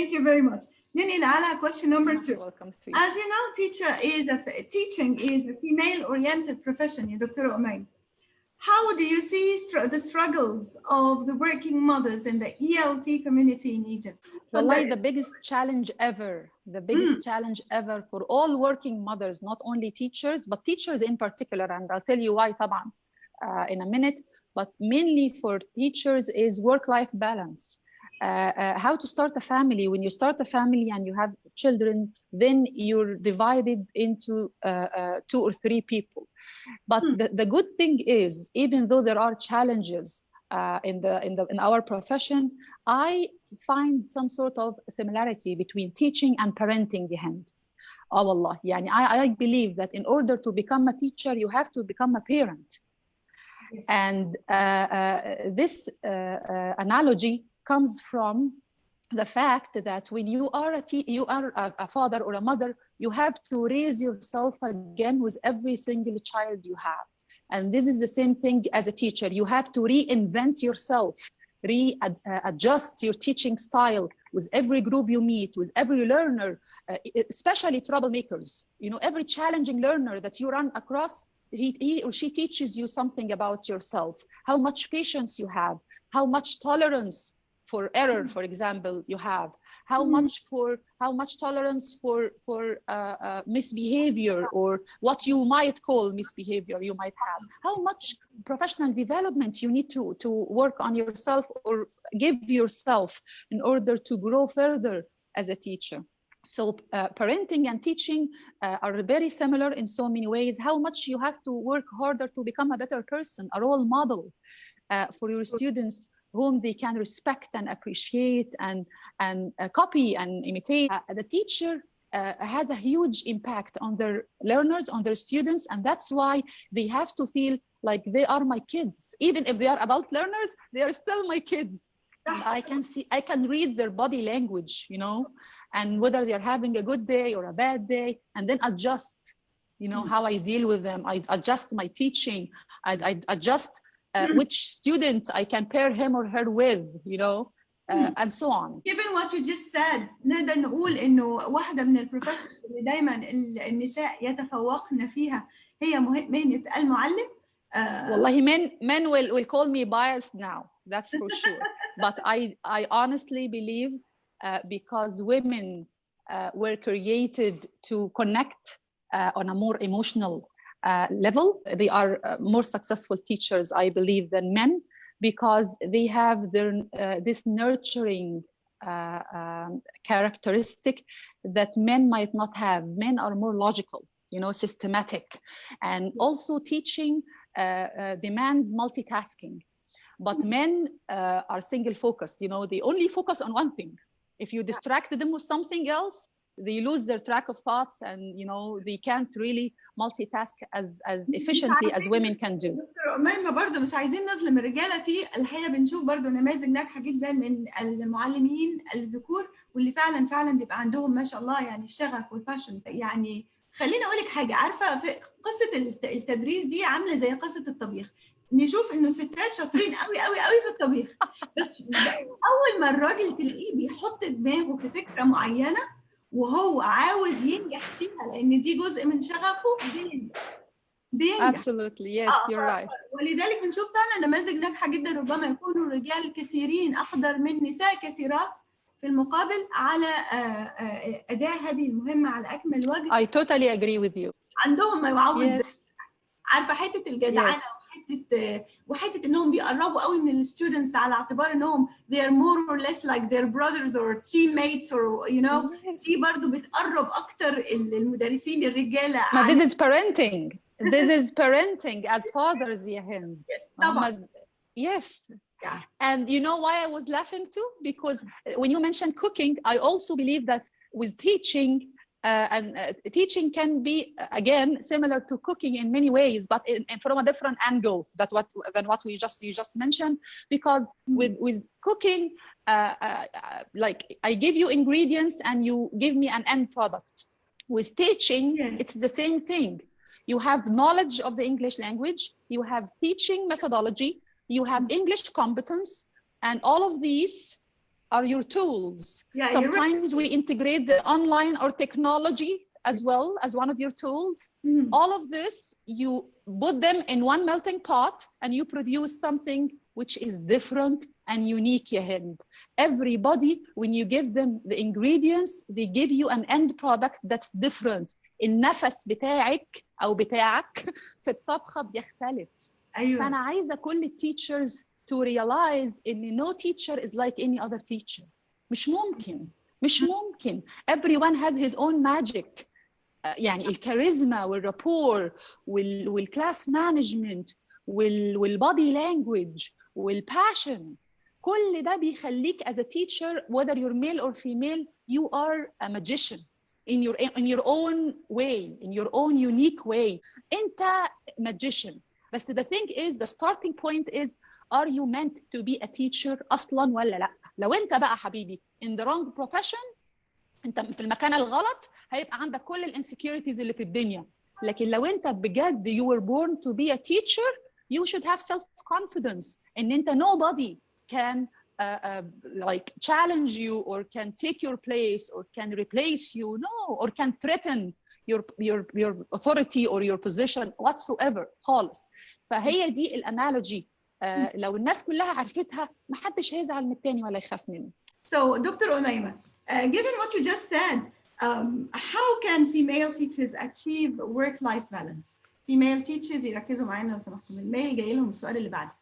Thank you very much. ننقل على question number 2. Welcome, sweet. As you know, teaching is a female-oriented profession, يا دكتورة أميمة. How do you see the struggles of the working mothers in the ELT community in Egypt? Well, like the biggest challenge ever for all working mothers, not only teachers, but teachers in particular, and I'll tell you why طبعا in a minute, but mainly for teachers is work-life balance. How to start a family. When you start a family and you have children, then you're divided into 2 or 3 people. But the good thing is, even though there are challenges in our profession, I find some sort of similarity between teaching and parenting. Hend. Oh Allah, يعني I believe that in order to become a teacher, you have to become a parent. Yes. And this analogy comes from the fact that when you are a father or a mother, you have to raise yourself again with every single child you have. And this is the same thing as a teacher. You have to reinvent yourself, adjust your teaching style with every group you meet, with every learner, especially troublemakers. You know, every challenging learner that you run across, he or she teaches you something about yourself, how much patience you have, how much tolerance for error, for example, you have, how much tolerance for misbehavior, or what you might call misbehavior you might have, how much professional development you need to work on yourself or give yourself in order to grow further as a teacher. So parenting and teaching are very similar in so many ways. How much you have to work harder to become a better person, a role model for your students, whom they can respect and appreciate and copy and imitate. The teacher has a huge impact on their learners, on their students, and that's why they have to feel like they are my kids. Even if they are adult learners, they are still my kids. And I can read their body language, you know, and whether they're having a good day or a bad day, and then adjust, you know, how I deal with them. I adjust my teaching. I adjust which student I can pair him or her with, you know, and so on. Given what you just said, نقدر نقول إنه واحدة من البروفيشنز اللي دايماً النساء يتفوقن فيها هي مهنة المعلم. والله men will call me biased now, that's for sure. But I honestly believe because women were created to connect on a more emotional level, they are more successful teachers, I believe, than men, because they have their this nurturing characteristic that men might not have. Men are more logical, you know, systematic, and also teaching demands multitasking. But men are single focused, you know, they only focus on one thing. If you distract them with something else, they lose their track of thoughts, and you know they can't really multitask as efficiently as women can do. دكتور أميمة برضه مش عايزين نظلم الرجالة، في الحقيقة بنشوف برضه نماذج ناجحة جدا من المعلمين الذكور واللي فعلا بيبقى عندهم ما شاء الله يعني الشغف والباشن. يعني خليني أقول لك حاجة، عارفة في قصة التدريس دي عاملة زي قصة الطبيخ. نشوف إنه ستات شاطرين قوي في الطبيخ، بس أول ما الراجل تلاقيه بيحط دماغه في فكرة معينة وهو عاوز ينجح فيها لأن دي جزء من شغفه بينجح. Absolutely, yes, you're right. ولذلك بنشوف فعلا نماذج ناجحة جدا، ربما يكونوا رجال كثيرين أقدر من نساء كثيرات في المقابل على أداء هذه المهمة على أكمل وجه. I totally agree with you. عندهم ما يعوض. Yes. عارفة حتة الجدعنة. Yes. وحته انهم بيقربوا قوي من الستودنتس على اعتبار انهم they are more or less like their brothers or teammates or you know. دي برضو بتقرب اكتر المدرسين الرجاله. This is parenting. This is parenting as fathers, يا هند. Yes, طبعا. Yes. Yeah. And you know why I was laughing too? Because when you mentioned cooking, I also believe that with teaching, teaching can be again similar to cooking in many ways, but from a different angle than what you just mentioned. Because with cooking, like I give you ingredients and you give me an end product. With teaching, it's the same thing. You have knowledge of the English language, you have teaching methodology, you have English competence, and all of these are your tools. Yeah, sometimes we integrate the online or technology as well as one of your tools. All of this, you put them in one melting pot and you produce something which is different and unique. Hend. Everybody, when you give them the ingredients, they give you an end product that's different. النفس بتاعك أو بتاعك في الطبخة بيختلف. أيوة. فأنا عايزة كل teachers to realize إن no teacher is like any other teacher. مش ممكن. Everyone has his own magic. يعني الكاريزما والرابور والكلاس مانجمنت والبادي لانجويج والباشن، كل ده بيخليك as a teacher, whether you're male or female, you are a magician in your own way, in your own unique way. انت magician. بس the thing is, the starting point is, are you meant to be a teacher اصلا ولا لا؟ لو انت بقى حبيبي in the wrong profession، انت في المكان الغلط، هيبقى عندك كل الانسكيورتيز اللي في الدنيا. لكن لو انت بجد you were born to be a teacher, you should have self-confidence ان انت nobody can like challenge you or can take your place or can replace you, no, or can threaten your authority or your position whatsoever خالص. فهي دي الانالوجي. لو الناس كلها عرفتها، ما حدش هيزعل من التاني ولا يخاف منه. So Dr. Omaima, given what you just said, how can female teachers achieve work-life balance? Female teachers يركزوا معانا لو سمحتوا، من الميل جاي لهم السؤال اللي بعده.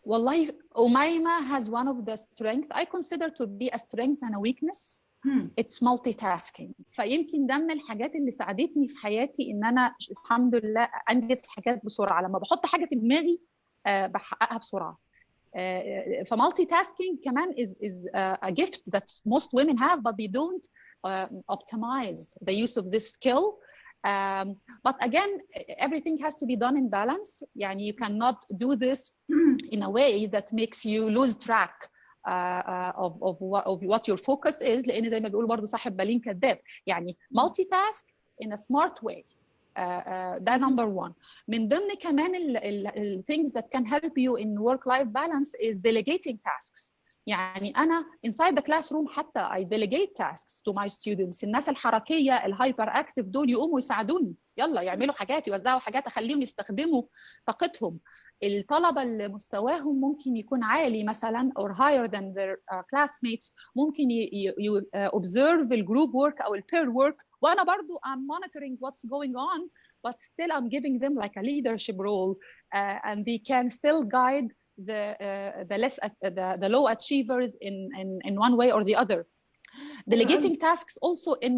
والله Omaima has one of the strengths I consider to be a strength and a weakness. It's multitasking. فيمكن ده من الحاجات اللي ساعدتني في حياتي ان انا الحمد لله انجز الحاجات بسرعه. لما بحط حاجه في دماغي بحققها بسرعه. فمالتيتاسكينج كمان is a gift that most women have, but they don't optimize the use of this skill. But again, everything has to be done in balance. يعني you cannot do this in a way that makes you lose track of what your focus is. لأن زي ما بيقولوا برضو صاحب بالين كذاب. يعني multitask in a smart way. ده number one. من ضمن كمان ال things that can help you in work-life balance is delegating tasks. يعني أنا inside the classroom حتى I delegate tasks to my students. الناس الحركية الهايبر أكتيف دول يقوموا يساعدوني، يلا يعملوا حاجات، يوزعوا حاجات، أخليهم يستخدموا طاقتهم. الطلبة اللي مستواهم ممكن يكون عالي مثلا or higher than their classmates، ممكن observe the group work أو pair work، وأنا برضو I'm monitoring what's going on, but still I'm giving them like a leadership role, and they can still guide the low achievers in one way or the other. Delegating tasks also in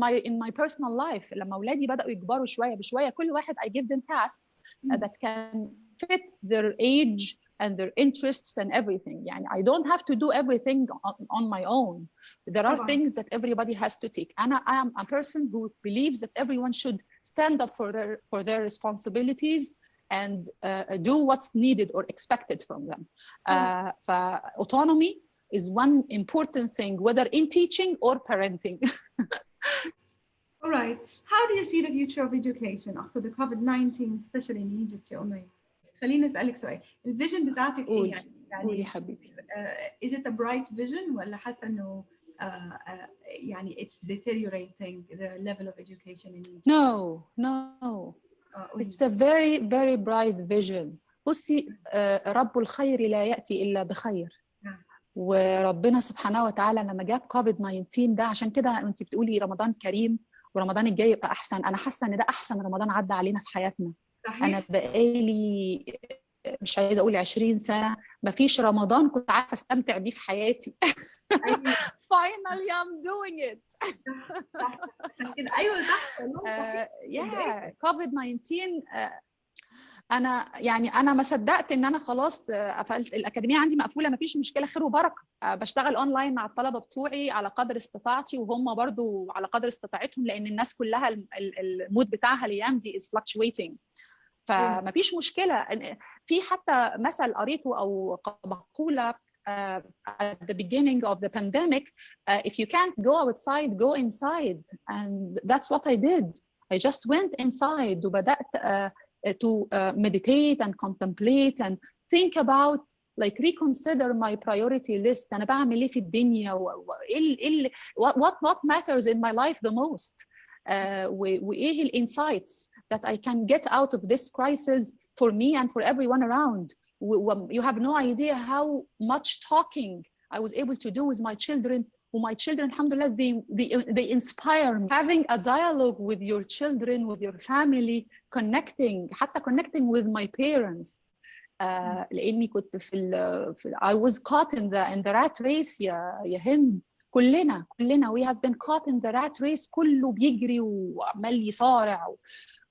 my personal life. لما أولادي بدأوا يكبروا شوية بشوية، كل واحد I give them tasks that can fit their age and their interests and everything. يعني I don't have to do everything on my own. There are things that everybody has to take. I am a person who believes that everyone should stand up for their responsibilities and do what's needed or expected from them. Autonomy is one important thing, whether in teaching or parenting. All right. How do you see the future of education after the COVID-19, especially in Egypt يا أمي؟ خليني أسألك سؤال. الفيجن بتاعتك إيه يعني؟ قولي حبيبي. Is it a bright vision ولا حاسة إنه يعني it's deteriorating the level of education in Egypt? No. It's a very, very bright vision. بصي، رب الخير لا يأتي إلا بخير. وربنا سبحانه وتعالى لما جاب COVID-19 ده، عشان كده انت بتقولي رمضان كريم ورمضان الجاي يبقى احسن. انا حاسه ان ده احسن رمضان عدى علينا في حياتنا. صحيح. انا بقالي مش عايزه اقول 20 سنه ما فيش رمضان كنت عارفه استمتع بيه في حياتي. أيوة. Finally I'm doing it. صح. عشان كده ايوه صح. COVID-19 انا ما صدقت ان انا خلاص قفلت الأكاديمية عندي مقفولة، ما فيش مشكلة، خير وبركة. بشتغل اونلاين مع الطلبة بتوعي على قدر استطاعتي، وهم برضو على قدر استطاعتهم، لان الناس كلها المود بتاعها الايام دي is fluctuating. فما فيش مشكلة. في حتى مثل قريته او مقولة at the beginning of the pandemic, if you can't go outside, go inside. And that's what I did. I just went inside وبدأت to meditate and contemplate and think about like reconsider my priority list. أنا بعمل إيه في الدنيا what matters in my life the most. وإيه ال insights that I can get out of this crisis for me and for everyone around. You have no idea how much talking I was able to do with my children. My children, alhamdulillah, they inspire me. Having a dialogue with your children, with your family, حتى connecting with my parents. لأني كنت I was caught in the rat race يا هند. كلنا we have been caught in the rat race. كله بيجري وعمال يصارع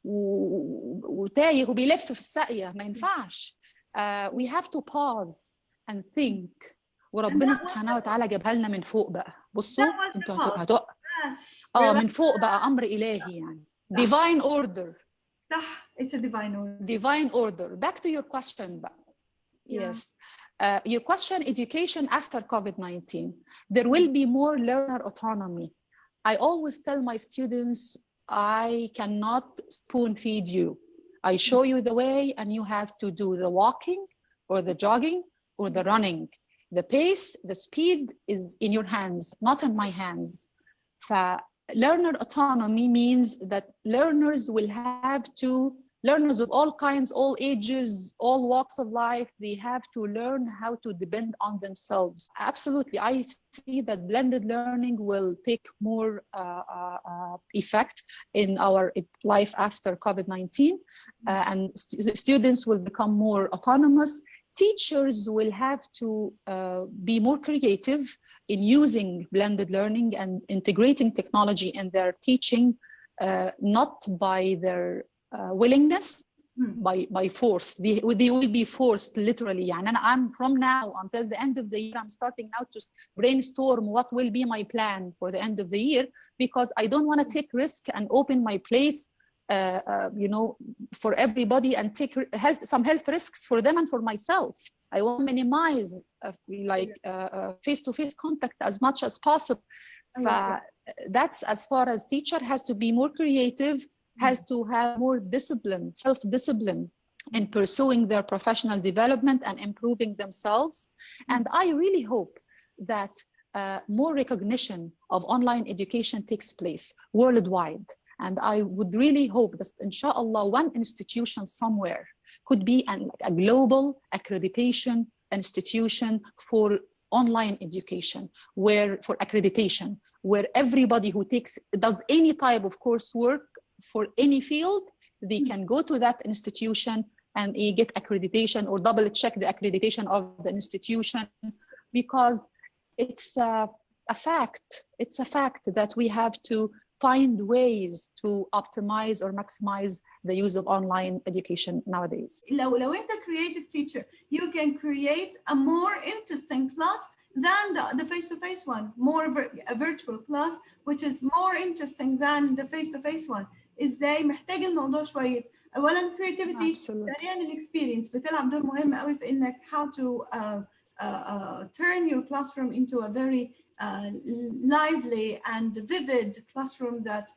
وتايه وبيلف في الساقية. ما ينفعش. We have to pause and think. وربنا سبحانه وتعالى جابها لنا من فوق بقى. بصوا انتوا من فوق بقى امر الهي يعني. divine order. صح. It's a divine order. Divine order. Back to your question بقى. Yes. Your question, education after COVID-19. There will be more learner autonomy. I always tell my students, I cannot spoon feed you. I show you the way and you have to do the walking or the jogging or the running. The pace, the speed is in your hands, not in my hands. Learner autonomy means that learners of all kinds, all ages, all walks of life, they have to learn how to depend on themselves. Absolutely, I see that blended learning will take more effect in our life after COVID-19, and students will become more autonomous. Teachers will have to be more creative in using blended learning and integrating technology in their teaching, not by their willingness, by force. They will be forced literally. And I'm from now until the end of the year, I'm starting now to brainstorm what will be my plan for the end of the year, because I don't want to take risk and open my place for everybody and take some health risks for them and for myself. I want to minimize face-to-face contact as much as possible. That's as far as teacher has to be more creative, has to have more discipline, self-discipline in pursuing their professional development and improving themselves. And I really hope that more recognition of online education takes place worldwide. And I would really hope that, inshallah, one institution somewhere could be a global accreditation institution for online education, for accreditation, where everybody who does any type of coursework for any field, they can go to that institution and get accreditation or double check the accreditation of the institution, because it's a fact. It's a fact that we have to find ways to optimize or maximize the use of online education nowadays. لو انت creative teacher, you can create a more interesting class than the face-to-face one, a virtual class which is more interesting than the face-to-face one. ازاي؟ محتاج الموضوع شوية. اولا creativity، ثانيا الاكسبيرينس بتلعب دور مهم قوي في انك how to turn your classroom into a very lively and vivid classroom that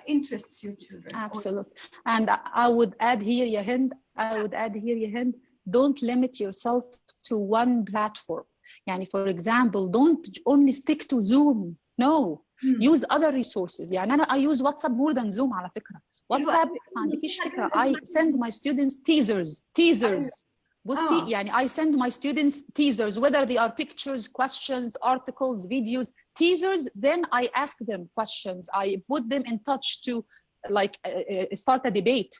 interests your children. Absolutely. And I would add here, Yahend, don't limit yourself to one platform. Yani, for example, don't only stick to Zoom. No, use other resources. يعني I use WhatsApp more than Zoom على فكرة. WhatsApp ما عندكيش فكرة. I send my students teasers. بصي يعني I send my students teasers, whether they are pictures, questions, articles, videos, teasers. Then I ask them questions. I put them in touch to start a debate,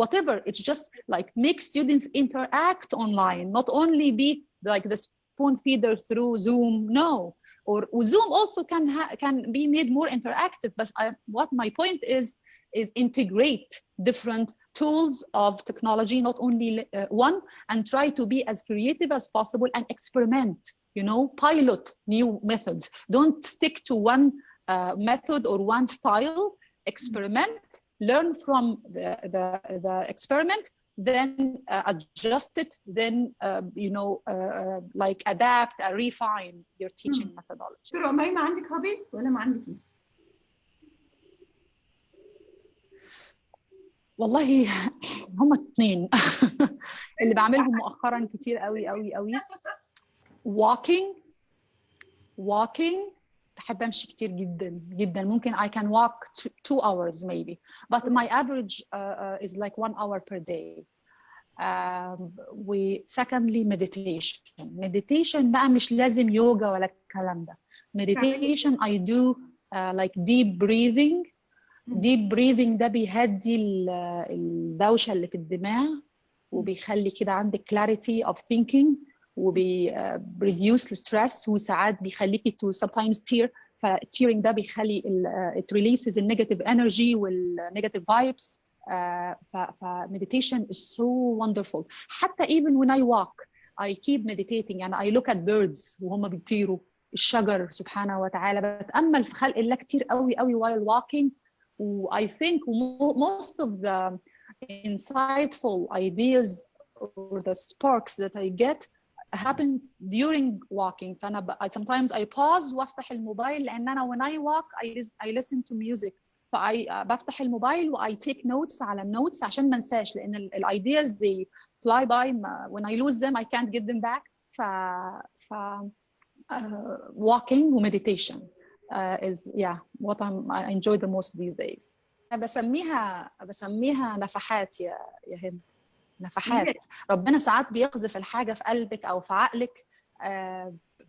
whatever. It's just like make students interact online, not only be like the spoon feeder through Zoom. No, or Zoom also can be made more interactive. But what my point is integrate different tools of technology, not only one, and try to be as creative as possible and experiment, pilot new methods. Don't stick to one method or one style. Experiment, learn from the experiment, then adjust it, then adapt, refine your teaching methodology. دكتورة أميمة، عندك hobbies ولا ما عندكيش؟ والله هم اثنين اللي بعملهم مؤخرا كتير قوي قوي قوي. walking بحب امشي كتير جدا جدا. ممكن I can walk 2 hours maybe, but my average is like 1 hour per day. و secondly meditation بقى مش لازم يوجا ولا الكلام ده. meditation I do like deep breathing ده بيهدي الدوشة اللي في الدماغ وبيخلي كده عندك clarity of thinking وبيreduce stress وساعات بيخليكي to sometimes tear. فالtearing ده بيخلي it releases the negative energy والnegative vibes. meditation is so wonderful. حتى even when I walk I keep meditating and I look at birds وهم بيطيروا الشجر سبحانه وتعالى. بتأمل في خلق الله كتير قوي قوي while walking. I think most of the insightful ideas or the sparks that I get happen during walking. فأنا sometimes I pause وافتح الموبايل لأن أنا when I walk I listen to music. فبفتح الموبايل و I take notes على النوتس عشان ما انساش لأن ال ideas they fly by. When I lose them I can't get them back. Walking و meditation is what I enjoy the most these days. أنا بسميها نفحات يا هند. نفحات. ربنا ساعات بيقذف الحاجة في قلبك أو في عقلك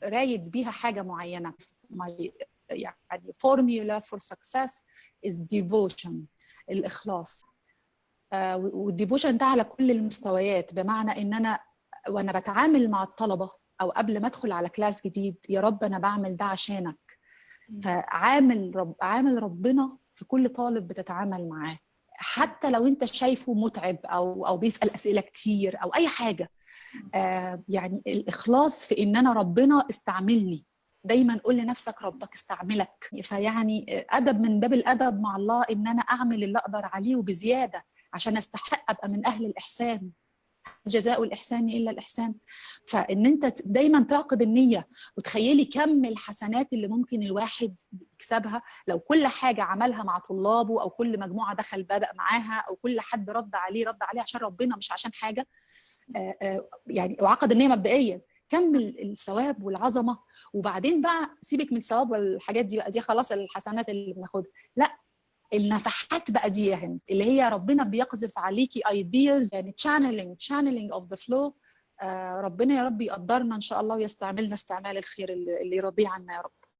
رايد بيها حاجة معينة. يعني formula for success is devotion. الإخلاص. والديفوشن ده على كل المستويات. بمعنى إن أنا وأنا بتعامل مع الطلبة أو قبل ما أدخل على كلاس جديد يا رب أنا بعمل ده عشانك. فعامل ربنا في كل طالب بتتعامل معاه حتى لو انت شايفه متعب او بيسأل اسئله كتير او اي حاجه. يعني الاخلاص في ان انا ربنا استعملني. دايما قول لنفسك ربك استعملك. فيعني ادب من باب الادب مع الله ان انا اعمل اللي اقدر عليه وبزياده عشان استحق ابقى من اهل الاحسان. جزاء الإحسان إلا الإحسان. فإن أنت دايما تعقد النية وتخيلي كم الحسنات اللي ممكن الواحد يكسبها لو كل حاجة عملها مع طلابه أو كل مجموعة دخل بدأ معاها أو كل حد رد عليه عشان ربنا مش عشان حاجة. يعني وعقد النية مبدئيا كم الثواب والعظمة. وبعدين بقى سيبك من الثواب والحاجات دي بقى، دي خلاص الحسنات اللي بناخدها. لا، النفحات بقى دي يا هند اللي هي ربنا بيقذف عليكي ideas يعني channeling of the flow. ربنا يا رب يقدرنا ان شاء الله ويستعملنا استعمال الخير اللي يرضيه عنا يا رب.